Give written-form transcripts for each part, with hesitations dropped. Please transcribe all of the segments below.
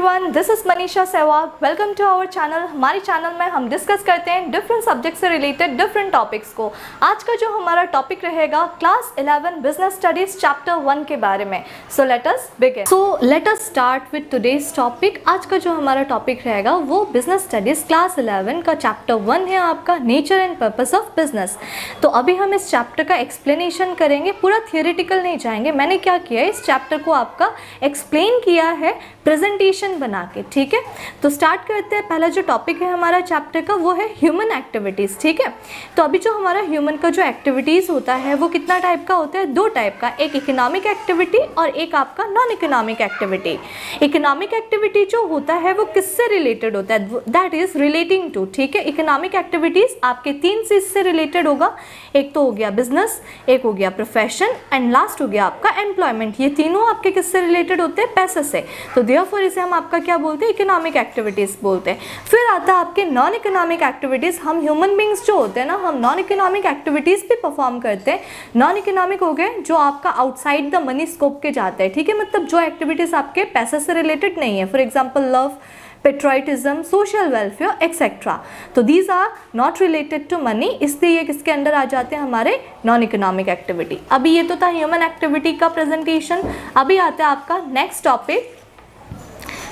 Everyone, this is Manisha Sehwag. Welcome to our channel. हमारे channel में हम डिस्कस करते हैं डिफरेंट सब्जेक्ट से रिलेटेड डिफरेंट टॉपिक्स को। आज का जो हमारा टॉपिक रहेगा क्लास 11 बिजनेस स्टडीज चैप्टर 1 के बारे में। So let us begin. So let us start with today's topic. आज का जो हमारा टॉपिक रहेगा वो बिजनेस स्टडीज क्लास 11 का चैप्टर 1 है, आपका nature and purpose of business. तो अभी हम इस चैप्टर का एक्सप्लेनेशन करेंगे, पूरा थियोरेटिकल नहीं जाएंगे। मैंने क्या किया है, इस चैप्टर को आपका एक्सप्लेन किया है प्रेजेंटेशन बना के, ठीक है। तो स्टार्ट करते हैं। पहला जो टॉपिक है हमारा चैप्टर का वो है ह्यूमन एक्टिविटीज़, ठीक है। तो अभी जो हमारा ह्यूमन का जो एक्टिविटीज़ होता है वो कितना टाइप का होता है, दो टाइप का, एक इकोनॉमिक एक्टिविटी और एक आपका non economic activity. Economic activity जो होता है वो किससे रिलेटेड होता है, दैट इज रिलेटिंग टू, ठीक है। इकोनॉमिक एक्टिविटीज़ आपके तीन चीज़ से रिलेटेड होगा, एक तो हो गया बिजनेस, एक हो गया प्रोफेशन एंड लास्ट हो गया आपका एम्प्लॉयमेंट। ये तीनों आपके किससे रिलेटेड होते हैं, पैसे से। तो देयरफॉर इसे हम आपका क्या बोलते हैं, इकोनॉमिक एक्टिविटीज़ बोलते हैं। फिर आता है आपके नॉन इकोनॉमिक एक्टिविटीज़। हम ह्यूमन बींग्स जो होते हैं ना, हम नॉन इकोनॉमिक एक्टिविटीज़ भी परफॉर्म करते हैं। नॉन इकोनॉमिक हो गए जो आपका आउटसाइड द मनी स्कोप के जाते हैं, ठीक है। मतलब जो एक्टिविटीज़ आपके पैसे से रिलेटेड नहीं है, for example love, patriotism, social welfare etcetera. तो these are not related to money, इसलिए ये किसके अंडर आ जाते हैं, हमारे नॉन इकोनॉमिक एक्टिविटी। अभी ये तो था ह्यूमन एक्टिविटी का प्रेजेंटेशन। अभी आता है आपका next topic,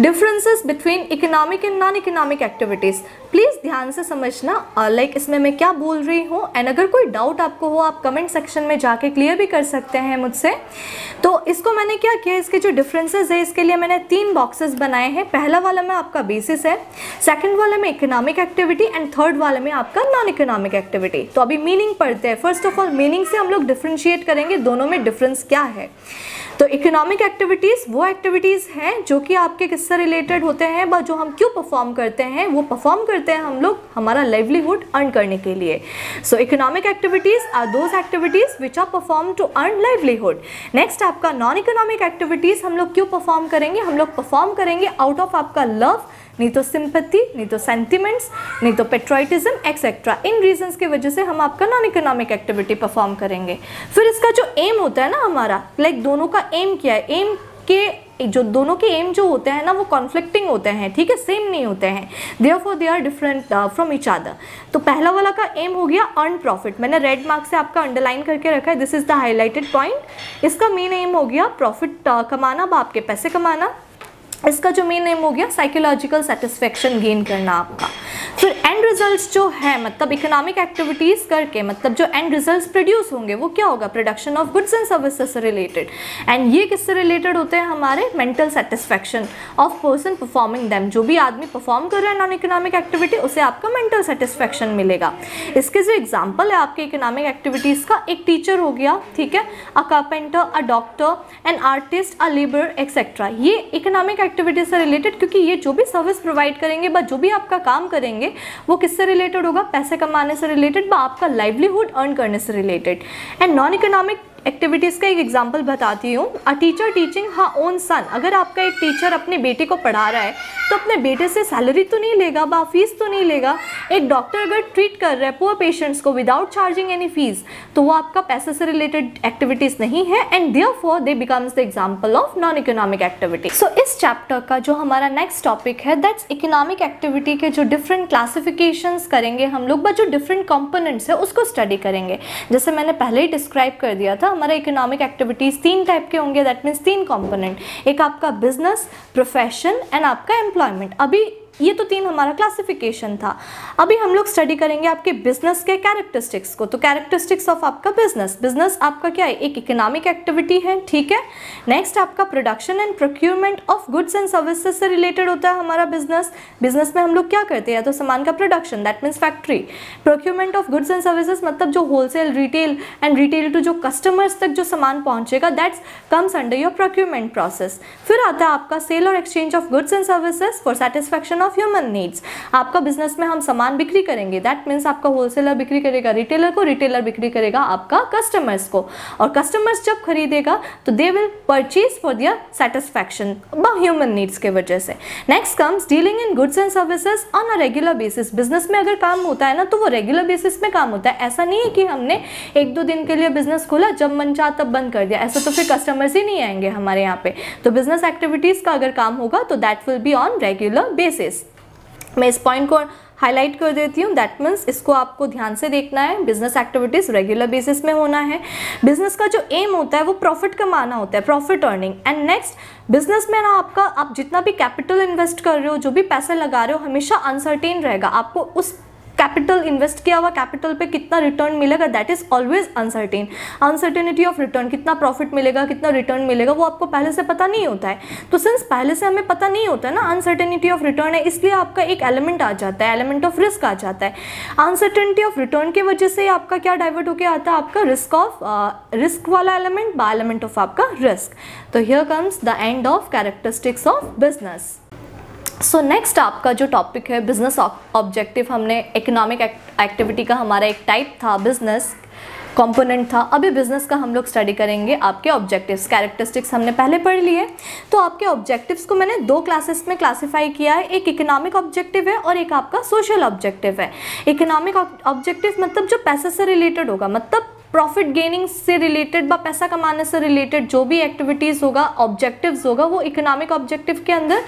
differences between economic and non economic activities. Please ध्यान से समझना, इसमें मैं क्या बोल रही हूँ, एंड अगर कोई डाउट आपको हो आप कमेंट सेक्शन में जाके क्लियर भी कर सकते हैं मुझसे। तो इसको मैंने क्या किया, इसके जो डिफरेंसेस है इसके लिए मैंने 3 बॉक्सेस बनाए हैं। पहला वाला में आपका बेसिस है, सेकंड वाले में इकोनॉमिक एक्टिविटी एंड थर्ड वाले में आपका नॉन इकोनॉमिक एक्टिविटी। तो अभी मीनिंग पढ़ते हैं। फर्स्ट ऑफ ऑल मीनिंग से हम लोग डिफ्रेंशिएट करेंगे दोनों में डिफरेंस क्या है। तो इकोनॉमिक एक्टिविटीज़ वो एक्टिविटीज़ हैं जो कि आपके किससे रिलेटेड होते हैं, बट जो हम क्यों परफॉर्म करते हैं, वो परफॉर्म करते हैं हम लोग हमारा लाइवलीहुड अर्न करने के लिए। So economic activities are those activities which are perform to earn livelihood. Next आपका नॉन इकोनॉमिक एक्टिविटीज़ हम लोग क्यों परफॉर्म करेंगे, हम लोग परफॉर्म करेंगे आउट ऑफ आपका लव, नहीं तो सिंपैथी, नहीं तो सेंटिमेंट्स, नहीं तो पेट्रोइटिज्म एक्सेट्रा। इन रीजंस की वजह से हम आपका नॉन इकोनॉमिक एक्टिविटी परफॉर्म करेंगे। फिर इसका जो एम होता है ना हमारा, लाइक दोनों का एम क्या है, एम के जो दोनों के एम जो होते हैं ना वो कॉन्फ्लिक्टिंग होते हैं, ठीक है, सेम नहीं होते हैं। Therefore they are different from each other. तो पहला वाला का एम हो गया अर्न प्रॉफिट, मैंने रेड मार्क से आपका अंडरलाइन करके रखा है, this is the highlighted point. इसका मेन एम हो गया प्रॉफिट कमाना, बाप के पैसे कमाना। इसका जो मेन एम हो गया साइकोलॉजिकल सेटिस्फेक्शन गेन करना आपका। फिर एंड रिजल्ट्स जो है, मतलब इकोनॉमिक एक्टिविटीज़ करके मतलब जो एंड रिजल्ट्स प्रोड्यूस होंगे वो क्या होगा, production of goods and services से रिलेटेड। एंड ये किससे रिलेटेड होते हैं, हमारे mental satisfaction of person performing them. जो भी आदमी परफॉर्म कर रहा है नॉन इकोनॉमिक एक्टिविटी, उसे आपका मेंटल सेटिस्फेक्शन मिलेगा। इसके जो एग्जाम्पल है आपके इकोनॉमिक एक्टिविटीज़ का, एक टीचर हो गया, ठीक है, अ carpenter, a doctor, an artist, a labour etcetera. ये इकोनॉमिक एक्टिविटी से रिलेटेड, क्योंकि ये जो भी सर्विस प्रोवाइड करेंगे बट जो भी आपका काम करेंगे वो किससे रिलेटेड होगा, पैसे कमाने से रिलेटेड, बा आपका लाइवलीहुड अर्न करने से related. And non economic activities का एक एग्जाम्पल बताती हूँ, a teacher teaching her own son. अगर आपका एक टीचर अपने बेटे को पढ़ा रहा है तो अपने बेटे से सैलरी तो नहीं लेगा, बा फीस तो नहीं लेगा। एक डॉक्टर अगर ट्रीट कर रहा है पुअर पेशेंट्स को विदाउट चार्जिंग एनी फीस, तो वो आपका पैसे से रिलेटेड एक्टिविटीज़ नहीं है, and therefore they becomes the example of non economic activity. So इस चैप्टर का जो हमारा नेक्स्ट टॉपिक है दैट्स इकोनॉमिक एक्टिविटी के जो डिफरेंट क्लासिफिकेशंस करेंगे हम लोग, बट जो डिफरेंट कंपोनेंट्स है उसको स्टडी करेंगे। जैसे मैंने पहले ही डिस्क्राइब कर दिया था, हमारा इकोनॉमिक एक्टिविटीज़ 3 टाइप के होंगे, दैट मीन्स 3 कंपोनेंट, एक आपका बिजनेस, प्रोफेशन एंड आपका एम्प्लॉयमेंट। अभी ये तो 3 हमारा क्लासिफिकेशन था। अभी हम लोग स्टडी करेंगे आपके बिजनेस के कैरेक्टरिस्टिक्स को। तो कैरेक्टरिस्टिक्स ऑफ आपका बिजनेस, बिजनेस आपका क्या है, एक इकोनॉमिक एक्टिविटी है, ठीक है। नेक्स्ट आपका production and procurement of goods and services से रिलेटेड होता है हमारा बिजनेस। बिजनेस में हम लोग क्या करते हैं, या तो सामान का production, that means factory. Procurement of goods and services मतलब जो wholesale, retail and retail to जो कस्टमर्स तक जो सामान पहुंचेगा, that's comes under your procurement process. फिर आता है आपका सेल और exchange of goods and services for satisfaction of human needs. आपका बिजनेस में हम सामान बिक्री करेंगे, दैट मीन्स आपका होलसेलर बिक्री करेगा रिटेलर को, रिटेलर बिक्री करेगा आपका कस्टमर्स को, और कस्टमर्स जब खरीदेगा तो they will purchase for their satisfaction human needs के वजह से। Next comes dealing in goods and services on a regular basis. Business में अगर काम होता है ना तो वो रेगुलर बेसिस में काम होता है, ऐसा नहीं है कि हमने 1-2 दिन के लिए बिजनेस खोला, जब मन चाहा तब बंद कर दिया, ऐसा तो फिर कस्टमर्स ही नहीं आएंगे हमारे यहाँ पे। तो बिजनेस एक्टिविटीज का अगर काम होगा तो that will be on regular basis. मैं इस पॉइंट को हाईलाइट कर देती हूँ, दैट मीन्स इसको आपको ध्यान से देखना है, बिजनेस एक्टिविटीज रेगुलर बेसिस में होना है। बिजनेस का जो एम होता है वो प्रॉफिट कमाना होता है, profit earning. And next, business में ना आपका आप जितना भी कैपिटल इन्वेस्ट कर रहे हो, जो भी पैसे लगा रहे हो, हमेशा अनसर्टेन रहेगा। आपको उस कैपिटल इन्वेस्ट किया हुआ कैपिटल पे कितना रिटर्न मिलेगा, that is always uncertain. Uncertainty of return, कितना प्रॉफिट मिलेगा, कितना रिटर्न मिलेगा, वो आपको पहले से पता नहीं होता है। तो सिंस पहले से हमें पता नहीं होता है ना, अनसर्टेनिटी ऑफ रिटर्न है, इसलिए आपका एक एलिमेंट आ जाता है, एलिमेंट ऑफ रिस्क आ जाता है। अनसर्टेनिटी ऑफ रिटर्न की वजह से आपका क्या डाइवर्ट होकर आता है, आपका रिस्क वाला एलिमेंट बाय एलिमेंट ऑफ आपका रिस्क। तो here comes the end of characteristics of business. So next आपका जो टॉपिक है बिजनेस ऑब्जेक्टिव, हमने इकोनॉमिक एक्टिविटी का हमारा एक टाइप था, बिजनेस कंपोनेंट था। अभी बिजनेस का हम लोग स्टडी करेंगे आपके ऑब्जेक्टिव्स। कैरेक्टरिस्टिक्स हमने पहले पढ़ लिए, तो आपके ऑब्जेक्टिव्स को मैंने 2 क्लासेस में क्लासिफाई किया है, एक इकोनॉमिक ऑब्जेक्टिव है और एक आपका सोशल ऑब्जेक्टिव है। इकोनॉमिक ऑब्जेक्टिव मतलब जो पैसे से रिलेटेड होगा, मतलब प्रॉफिट गेनिंग से रिलेटेड व पैसा कमाने से रिलेटेड जो भी एक्टिविटीज़ होगा, ऑब्जेक्टिव्स होगा, वो इकोनॉमिक ऑब्जेक्टिव के अंदर।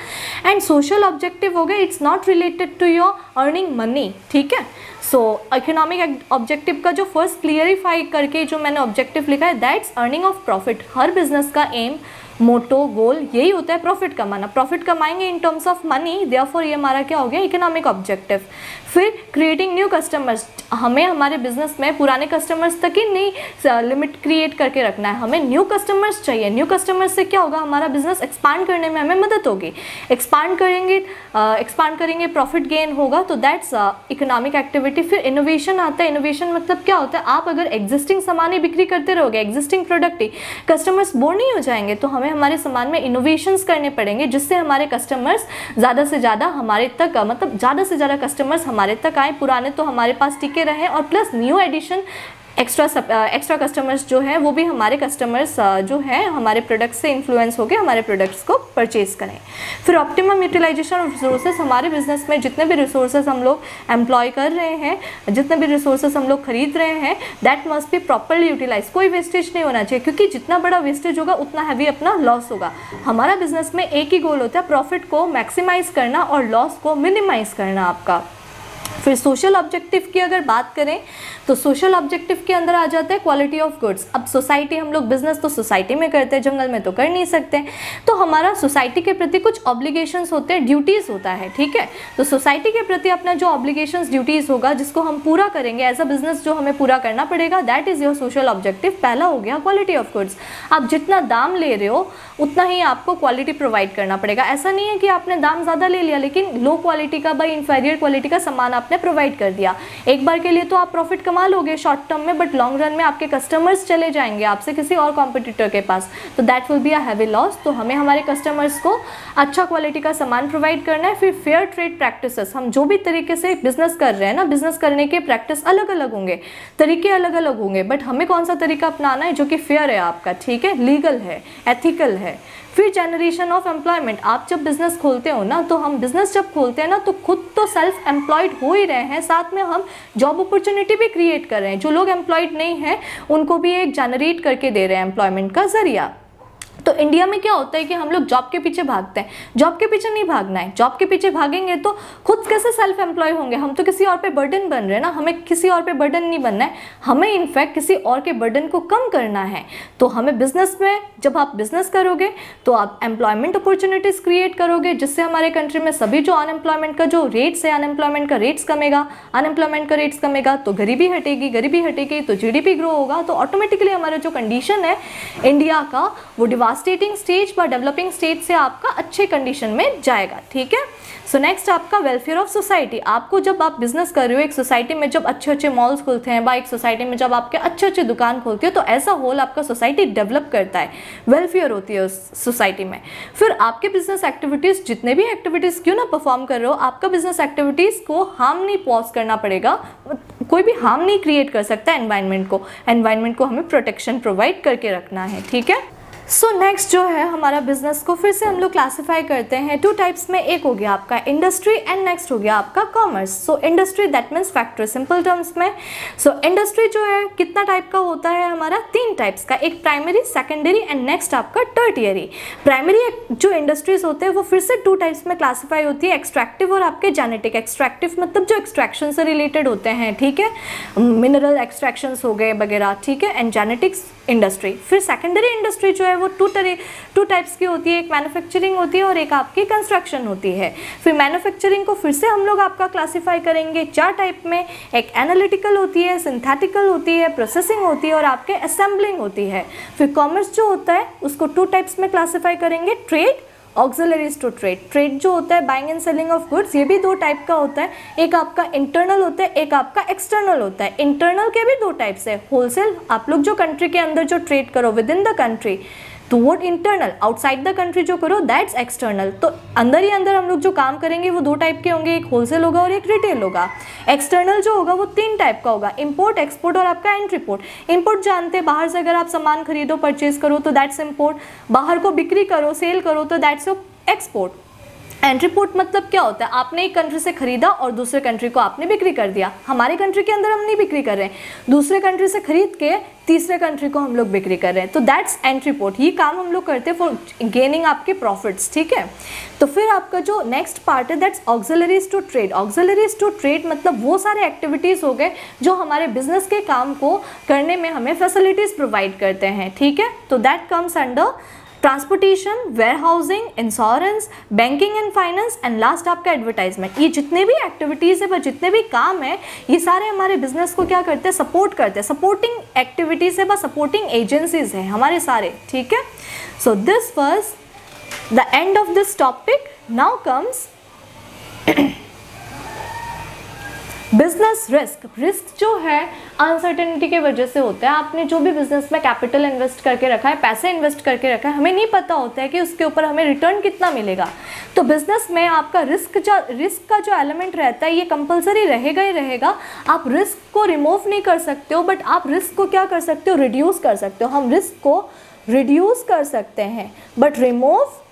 एंड सोशल ऑब्जेक्टिव हो गया, it's not related to your earning money, ठीक है। सो इकोनॉमिक ऑब्जेक्टिव का जो फर्स्ट क्लियरिफाई करके जो मैंने ऑब्जेक्टिव लिखा है, that's earning of profit. Her business का एम, मोटो, गोल यही होता है, प्रॉफिट कमाना। प्रॉफिट कमाएंगे in terms of money, therefore ये हमारा क्या हो गया, इकोनॉमिक ऑब्जेक्टिव। फिर क्रिएटिंग न्यू कस्टमर्स, हमें हमारे बिजनेस में पुराने कस्टमर्स तक ही नहीं लिमिट क्रिएट करके रखना है, हमें न्यू कस्टमर्स चाहिए। न्यू कस्टमर्स से क्या होगा, हमारा बिजनेस एक्सपांड करने में हमें मदद होगी। एक्सपांड करेंगे प्रॉफिट गेन होगा, तो दैट्स इकोनॉमिक एक्टिविटी। फिर इनोवेशन आता है। इनोवेशन मतलब क्या होता है, आप अगर एग्जिस्टिंग सामान ही बिक्री करते रहोगे, एग्जिस्टिंग प्रोडक्ट ही, कस्टमर्स बोर नहीं हो जाएंगे। तो हमें हमारे सामान में इनोवेशंस करने पड़ेंगे, जिससे हमारे कस्टमर्स ज़्यादा से ज़्यादा हमारे तक, मतलब ज़्यादा से ज़्यादा कस्टमर्स हमारे तक आए, पुराने तो हमारे पास टिके रहें, और plus new addition extra customers जो हैं वो भी हमारे कस्टमर्स जो हैं हमारे प्रोडक्ट्स से इन्फ्लुएंस होकर हमारे प्रोडक्ट्स को परचेज करें। फिर ऑप्टिमम यूटिलाइजेशन ऑफ रिसोर्सेज, हमारे बिजनेस में जितने भी रिसोर्सेज हम लोग एम्प्लॉय कर रहे हैं, जितने भी रिसोर्सेज हम लोग खरीद रहे हैं, that must be properly utilize. कोई वेस्टेज नहीं होना चाहिए, क्योंकि जितना बड़ा वेस्टेज होगा उतना हैवी अपना लॉस होगा। हमारा बिजनेस में एक ही गोल होता है, प्रॉफिट को मैक्सिमाइज करना और लॉस को मिनिमाइज करना आपका। फिर सोशल ऑब्जेक्टिव की अगर बात करें तो सोशल ऑब्जेक्टिव के अंदर आ जाता है क्वालिटी ऑफ गुड्स। अब सोसाइटी, हम लोग बिजनेस तो सोसाइटी में करते हैं, जंगल में तो कर नहीं सकते, तो हमारा सोसाइटी के प्रति कुछ ऑब्लिगेशंस होते हैं, ड्यूटीज़ होता है, ठीक है। तो सोसाइटी के प्रति अपना जो ऑब्लिगेशंस, ड्यूटीज़ होगा, जिसको हम पूरा करेंगे एज अ बिजनेस, जो हमें पूरा करना पड़ेगा, that is your social objective. पहला हो गया क्वालिटी ऑफ गुड्स। आप जितना दाम ले रहे हो उतना ही आपको क्वालिटी प्रोवाइड करना पड़ेगा। ऐसा नहीं है कि आपने दाम ज़्यादा ले लिया लेकिन लो क्वालिटी का, बाई इंफीरियर क्वालिटी का सामान आपने प्रोवाइड कर दिया। एक बार के लिए तो आप प्रॉफिट कमा लोगे शॉर्ट टर्म में, बट लॉन्ग रन में आपके कस्टमर्स चले जाएंगे आपसे किसी और कॉम्पिटिटर के पास, तो that will be a heavy loss. तो हमें हमारे कस्टमर्स को अच्छा क्वालिटी का सामान प्रोवाइड करना है। फिर फेयर ट्रेड प्रैक्टिसेस, हम जो भी तरीके से बिजनेस कर रहे हैं ना, बिजनेस करने के प्रैक्टिस अलग अलग होंगे, तरीके अलग अलग होंगे, बट हमें कौन सा तरीका अपनाना है जो कि फेयर है आपका, ठीक है, लीगल है, एथिकल है। फिर जनरेशन ऑफ एम्प्लॉयमेंट, आप जब बिजनेस खोलते हो ना, तो हम बिजनेस जब खोलते हैं ना तो खुद तो सेल्फ एम्प्लॉयड हो ही रहे हैं, साथ में हम जॉब अपॉर्चुनिटी भी क्रिएट कर रहे हैं। जो लोग एम्प्लॉयड नहीं हैं उनको भी एक जनरेट करके दे रहे हैं एम्प्लॉयमेंट का जरिया। तो इंडिया में क्या होता है कि हम लोग जॉब के पीछे भागते हैं, जॉब के पीछे नहीं भागना है। जॉब के पीछे भागेंगे तो खुद कैसे सेल्फ एम्प्लॉय होंगे, हम तो किसी और पे बर्डन बन रहे हैं ना, हमें किसी और पे बर्डन नहीं बनना है, हमें इनफैक्ट किसी और के बर्डन को कम करना है। तो हमें बिजनेस में, जब आप बिजनेस करोगे तो आप एम्प्लॉयमेंट अपॉर्चुनिटीज़ क्रिएट करोगे, जिससे हमारे कंट्री में सभी जो अनएम्प्लॉयमेंट का जो रेट्स है, अनएम्प्लॉयमेंट का रेट्स कमेगा, अनएम्प्लॉयमेंट का रेट्स कमेगा तो गरीबी हटेगी, गरीबी हटेगी तो जीडीपी ग्रो होगा, तो ऑटोमेटिकली हमारा जो कंडीशन है इंडिया का वो स्टार्टिंग स्टेज व डेवलपिंग स्टेज से आपका अच्छे कंडीशन में जाएगा, ठीक है। सो नेक्स्ट आपका वेलफेयर ऑफ सोसाइटी। आपको जब आप बिजनेस कर रहे हो, एक सोसाइटी में जब अच्छे अच्छे मॉल्स खुलते हैं, एक सोसाइटी में जब आपके अच्छे अच्छे दुकान खोलती हो, तो ऐसा होल आपका सोसाइटी डेवलप करता है, वेलफेयर होती है उस सोसाइटी में। फिर आपके बिजनेस एक्टिविटीज़, जितने भी एक्टिविटीज़ क्यों ना परफॉर्म कर रहे हो, आपका बिजनेस एक्टिविटीज़ को हार्म नहीं पॉज करना पड़ेगा, कोई भी हार्म नहीं क्रिएट कर सकता एनवायरनमेंट को। एनवायरनमेंट को हमें प्रोटेक्शन प्रोवाइड करके रखना है, ठीक है। सो नेक्स्ट जो है हमारा बिजनेस को फिर से हम लोग क्लासीफाई करते हैं 2 टाइप्स में। एक हो गया आपका इंडस्ट्री एंड नेक्स्ट हो गया आपका commerce. So industry that means factory simple terms में। सो इंडस्ट्री जो है कितना टाइप का होता है हमारा, 3 टाइप्स का, एक प्राइमरी, सेकेंडरी एंड नेक्स्ट आपका टर्टियरी। प्राइमरी जो इंडस्ट्रीज होते हैं वो फिर से 2 टाइप्स में क्लासीफाई होती है, एक्सट्रैक्टिव और आपके जेनेटिक। एक्सट्रैक्टिव मतलब जो एक्सट्रैक्शन से रिलेटेड होते हैं, ठीक है, मिनरल एक्सट्रैक्शंस हो गए वगैरह, ठीक है, एंड जेनेटिक्स इंडस्ट्री। फिर सेकेंडरी इंडस्ट्री जो है वो 2 टाइप्स की होती है, एक मैन्युफैक्चरिंग होती है और एक आपकी कंस्ट्रक्शन होती है। फिर मैन्युफैक्चरिंग को फिर से हम लोग आपका क्लासीफाई करेंगे 4 टाइप में, एक एनालिटिकल होती है, सिंथेटिकल होती है, प्रोसेसिंग होती है और आपके असेंबलिंग होती है। फिर कॉमर्स जो होता है उसको 2 टाइप्स में क्लासीफाई करेंगे, trade, auxiliaries to trade. Trade जो होता है buying and selling of goods, ये भी 2 टाइप का होता है, एक आपका इंटरनल होता है, एक आपका एक्सटर्नल होता है। इंटरनल के भी 2 टाइप्स है, होलसेल, आप लोग जो कंट्री के अंदर जो ट्रेड करो विद इन द कंट्री तो वो इंटरनल, आउटसाइड द कंट्री जो करो दैट्स एक्सटर्नल। तो अंदर ही अंदर हम लोग जो काम करेंगे वो 2 टाइप के होंगे, एक होलसेल होगा और एक रिटेल होगा। एक्सटर्नल जो होगा वो 3 टाइप का होगा, इंपोर्ट, एक्सपोर्ट और आपका एंट्रीपोर्ट। इंपोर्ट जानते हैं, बाहर से अगर आप सामान खरीदो, परचेज करो तो दैट्स इंपोर्ट, बाहर को बिक्री करो, सेल करो तो दैट्स एक्सपोर्ट। एंट्रीपोर्ट मतलब क्या होता है, आपने एक कंट्री से खरीदा और दूसरे कंट्री को आपने बिक्री कर दिया। हमारे कंट्री के अंदर हम नहीं बिक्री कर रहे हैं, दूसरे कंट्री से खरीद के तीसरे कंट्री को हम लोग बिक्री कर रहे हैं, तो दैट्स एंट्रीपोर्ट। ये काम हम लोग करते हैं फॉर गेनिंग आपके प्रॉफिट्स, ठीक है। तो फिर आपका जो नेक्स्ट पार्ट है that's auxiliaries to trade. Auxiliaries to trade मतलब वो सारे एक्टिविटीज़ हो गए जो हमारे बिजनेस के काम को करने में हमें फैसिलिटीज़ प्रोवाइड करते हैं, ठीक है। तो that comes under transportation, warehousing, insurance, banking and finance and last आपका एडवर्टाइजमेंट। ये जितने भी एक्टिविटीज़ है, जितने भी काम है, ये सारे हमारे बिजनेस को क्या करते हैं, सपोर्ट करते हैं। सपोर्टिंग एक्टिविटीज़ है, सपोर्टिंग एजेंसीज हैं हमारे सारे, ठीक है। So this was the end of this topic. Now comes business risk. Risk जो है अनसर्टेनिटी की वजह से होता है। आपने जो भी बिजनेस में कैपिटल इन्वेस्ट करके रखा है, पैसे इन्वेस्ट करके रखा है, हमें नहीं पता होता है कि उसके ऊपर हमें रिटर्न कितना मिलेगा। तो बिजनेस में आपका रिस्क का जो एलिमेंट रहता है ये कंपलसरी रहेगा ही रहेगा। आप रिस्क को रिमूव नहीं कर सकते हो, बट आप रिस्क को क्या कर सकते हो, रिड्यूस कर सकते हो। हम रिस्क को रिड्यूस कर सकते हैं बट रिमूव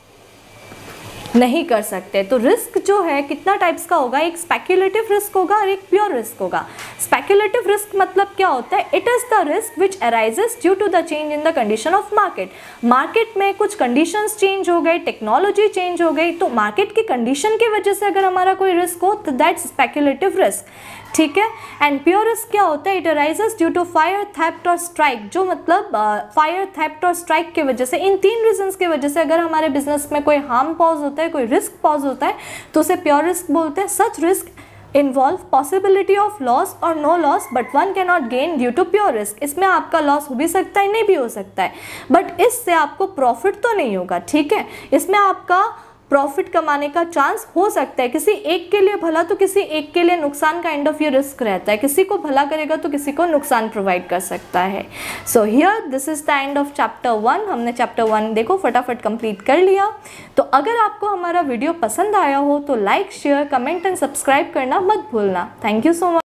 नहीं कर सकते। तो रिस्क जो है कितना टाइप्स का होगा, एक स्पेक्युलेटिव रिस्क होगा और एक प्योर रिस्क होगा। स्पेक्युलेटिव रिस्क मतलब क्या होता है, it is the risk which arises due to the change in the condition of market. Market में कुछ कंडीशंस चेंज हो गए, टेक्नोलॉजी चेंज हो गई, तो मार्केट की कंडीशन की वजह से अगर हमारा कोई रिस्क हो तो दैट्स स्पेक्युलेटिव रिस्क, ठीक है। एंड प्योर रिस्क क्या होता है, it arises due to fire, theft और स्ट्राइक। जो मतलब फायर, थेफ्ट और स्ट्राइक की वजह से, इन 3 रीजंस की वजह से अगर हमारे बिजनेस में कोई हार्म पॉज होता है, कोई रिस्क पॉज होता है, तो उसे प्योर रिस्क बोलते हैं। Such risk involve possibility of loss और no loss but one can not gain due to pure risk. इसमें आपका लॉस हो भी सकता है, नहीं भी हो सकता है, बट इससे आपको प्रॉफिट तो नहीं होगा, ठीक है। इसमें आपका प्रॉफिट कमाने का चांस हो सकता है, किसी एक के लिए भला तो किसी एक के लिए नुकसान, काइंड ऑफ ये रिस्क रहता है। किसी को भला करेगा तो किसी को नुकसान प्रोवाइड कर सकता है। So here this is the end of chapter 1। हमने चैप्टर 1 देखो फटाफट कंप्लीट कर लिया। तो अगर आपको हमारा वीडियो पसंद आया हो तो like, share, comment and subscribe करना मत भूलना। Thank you so much.